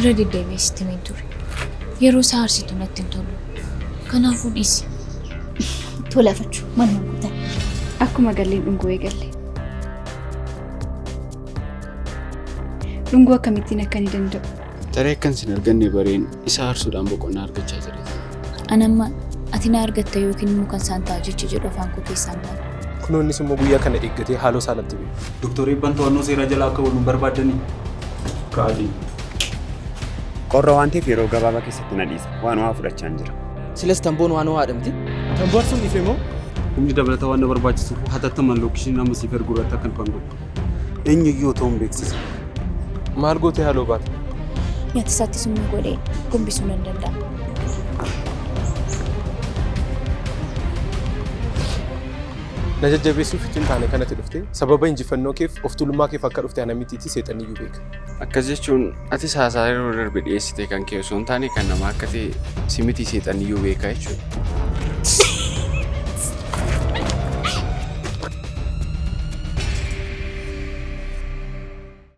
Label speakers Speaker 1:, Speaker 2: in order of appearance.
Speaker 1: Ready deebi'ee timee ture. Yeroo saarsitu natti hin tolu. Kanaafuu dhiisi.
Speaker 2: Tolafachuu manuma guutan. Akkuma galleen dhungoo eegalle. Dhungoo akkamittiin akka ni danda'u?
Speaker 3: Taree akkan sin arganne bareen isa aarsuudhaan boqonnaa argachaa jira.
Speaker 1: Anamma ati na argatta yookiin immoo kan isaan ta'a jecha jedhu afaan koo keessaan ba'a.
Speaker 4: Kunoonnis immoo guyyaa kana eeggatee haaloo isaanitti beeku.
Speaker 5: Doktorri bantoonnoo seera jalaa akka waliin barbaadanii. Kaadii.
Speaker 3: Qorra waan ta'eef yeroo gabaabaa keessatti na dhiisa. Waan waa fudhachaa jira.
Speaker 6: Silas tamboon waan waa dhamti.
Speaker 4: Tamboo arsuun dhiifee moo?
Speaker 5: Humni dabalataa waan na barbaachisu hatattamaan lookishinii nama siif erguurratti akkan fangoodha.
Speaker 3: Eenyuyyuu otoo hin beeksisa.
Speaker 4: Maal gootee haaloo baate?
Speaker 1: Nyaata isaatti summii godhee gombisuu nan danda'a.
Speaker 4: Na jajjabeessuuf ittiin taane kanatti dhufte sababa injifannoo keef of tuulummaa keef akka dhufte ana mitiitii seexaniyyuu beeka.
Speaker 3: Akkas jechuun ati haasaa yeroo darbe dhiyeessite kan kee osoo hin taane kan nama akka ta'e si miti seexaniyyuu beekaa jechuudha.